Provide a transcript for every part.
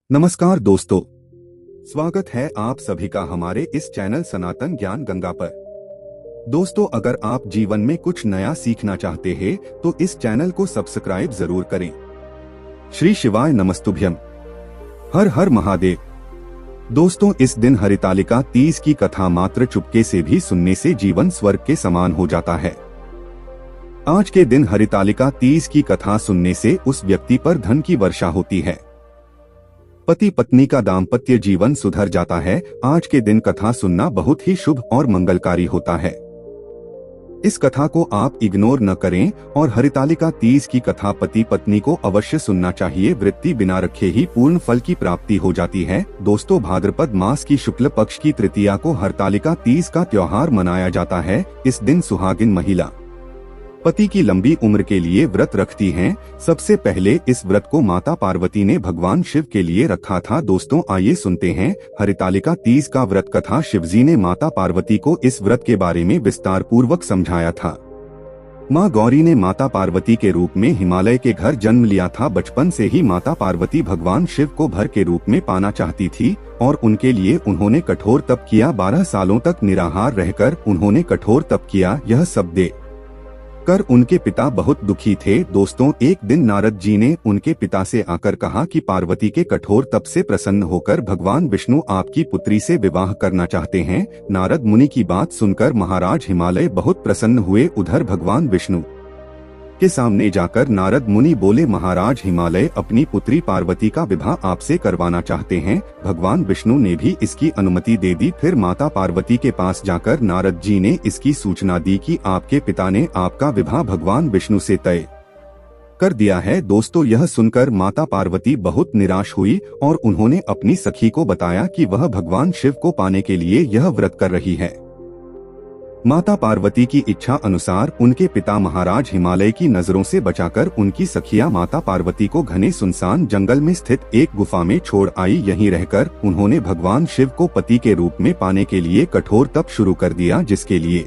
नमस्कार दोस्तों, स्वागत है आप सभी का हमारे इस चैनल सनातन ज्ञान गंगा पर। दोस्तों, अगर आप जीवन में कुछ नया सीखना चाहते हैं तो इस चैनल को सब्सक्राइब जरूर करें। श्री शिवाय नमस्तुभ्यम। हर हर महादेव। दोस्तों, इस दिन हरितालिका तीज की कथा मात्र चुपके से भी सुनने से जीवन स्वर्ग के समान हो जाता है। आज के दिन हरितालिका तीज की कथा सुनने से उस व्यक्ति पर धन की वर्षा होती है। पति पत्नी का दाम्पत्य जीवन सुधर जाता है। आज के दिन कथा सुनना बहुत ही शुभ और मंगलकारी होता है। इस कथा को आप इग्नोर न करें और हरितालिका तीज की कथा पति पत्नी को अवश्य सुनना चाहिए। वृत्ति बिना रखे ही पूर्ण फल की प्राप्ति हो जाती है। दोस्तों, भाद्रपद मास की शुक्ल पक्ष की तृतीया को हरितालिका तीज का त्योहार मनाया जाता है। इस दिन सुहागिन महिला पति की लंबी उम्र के लिए व्रत रखती हैं। सबसे पहले इस व्रत को माता पार्वती ने भगवान शिव के लिए रखा था। दोस्तों, आइए सुनते हैं हरितालिका तीज का व्रत कथा। शिवजी ने माता पार्वती को इस व्रत के बारे में विस्तार पूर्वक समझाया था। माँ गौरी ने माता पार्वती के रूप में हिमालय के घर जन्म लिया था। बचपन से ही माता पार्वती भगवान शिव को भर के रूप में पाना चाहती थी और उनके लिए उन्होंने कठोर तप किया। 12 सालों तक निराहार रहकर उन्होंने कठोर तप किया। यह सब दे कर उनके पिता बहुत दुखी थे। दोस्तों, एक दिन नारद जी ने उनके पिता से आकर कहा कि पार्वती के कठोर तप से प्रसन्न होकर भगवान विष्णु आपकी पुत्री से विवाह करना चाहते हैं। नारद मुनि की बात सुनकर महाराज हिमालय बहुत प्रसन्न हुए। उधर भगवान विष्णु के सामने जाकर नारद मुनि बोले, महाराज हिमालय अपनी पुत्री पार्वती का विवाह आपसे करवाना चाहते हैं। भगवान विष्णु ने भी इसकी अनुमति दे दी। फिर माता पार्वती के पास जाकर नारद जी ने इसकी सूचना दी कि आपके पिता ने आपका विवाह भगवान विष्णु से तय कर दिया है। दोस्तों, यह सुनकर माता पार्वती बहुत निराश हुई और उन्होंने अपनी सखी को बताया कि वह भगवान शिव को पाने के लिए यह व्रत कर रही है। माता पार्वती की इच्छा अनुसार उनके पिता महाराज हिमालय की नजरों से बचाकर उनकी सखिया माता पार्वती को घने सुनसान जंगल में स्थित एक गुफा में छोड़ आई। यहीं रहकर उन्होंने भगवान शिव को पति के रूप में पाने के लिए कठोर तप शुरू कर दिया, जिसके लिए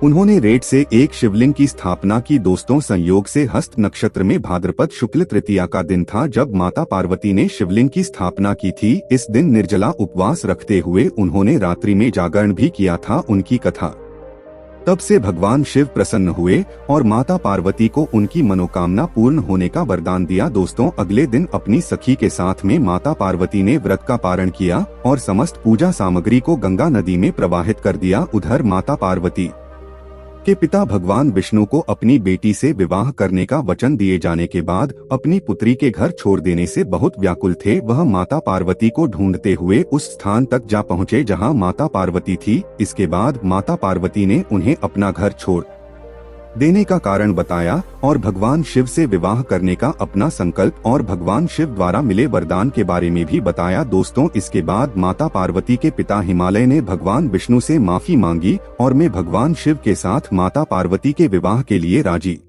उन्होंने रेत से एक शिवलिंग की स्थापना की। दोस्तों, संयोग से हस्त नक्षत्र में भाद्रपद शुक्ल तृतीया का दिन था जब माता पार्वती ने शिवलिंग की स्थापना की थी। इस दिन निर्जला उपवास रखते हुए उन्होंने रात्रि में जागरण भी किया था। उनकी कथा तब से भगवान शिव प्रसन्न हुए और माता पार्वती को उनकी मनोकामना पूर्ण होने का वरदान दिया। दोस्तों, अगले दिन अपनी सखी के साथ में माता पार्वती ने व्रत का पारण किया और समस्त पूजा सामग्री को गंगा नदी में प्रवाहित कर दिया। उधर माता पार्वती के पिता भगवान विष्णु को अपनी बेटी से विवाह करने का वचन दिए जाने के बाद अपनी पुत्री के घर छोड़ देने से बहुत व्याकुल थे। वह माता पार्वती को ढूंढते हुए उस स्थान तक जा पहुँचे जहां माता पार्वती थी। इसके बाद माता पार्वती ने उन्हें अपना घर छोड़ देने का कारण बताया और भगवान शिव से विवाह करने का अपना संकल्प और भगवान शिव द्वारा मिले वरदान के बारे में भी बताया। दोस्तों, इसके बाद माता पार्वती के पिता हिमालय ने भगवान विष्णु से माफी मांगी और मैं भगवान शिव के साथ माता पार्वती के विवाह के लिए राजी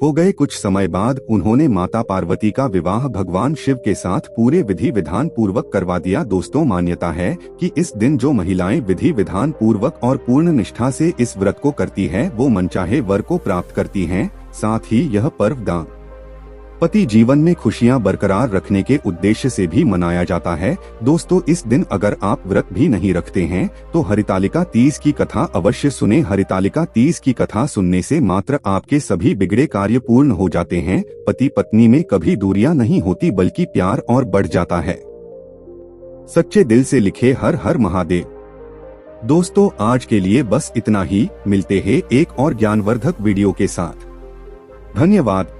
हो गए। कुछ समय बाद उन्होंने माता पार्वती का विवाह भगवान शिव के साथ पूरे विधि विधान पूर्वक करवा दिया। दोस्तों, मान्यता है कि इस दिन जो महिलाएं विधि विधान पूर्वक और पूर्ण निष्ठा से इस व्रत को करती हैं, वो मनचाहे वर को प्राप्त करती हैं। साथ ही यह पर्व दाम्पत्य जीवन में खुशियां बरकरार रखने के उद्देश्य से भी मनाया जाता है। दोस्तों, इस दिन अगर आप व्रत भी नहीं रखते हैं तो हरितालिका तीज की कथा अवश्य सुने। हरितालिका तीज की कथा सुनने से मात्र आपके सभी बिगड़े कार्य पूर्ण हो जाते हैं। पति पत्नी में कभी दूरियां नहीं होती बल्कि प्यार और बढ़ जाता है। सच्चे दिल से लिखे हर हर महादेव। दोस्तों, आज के लिए बस इतना ही। मिलते हैं एक और ज्ञानवर्धक वीडियो के साथ। धन्यवाद।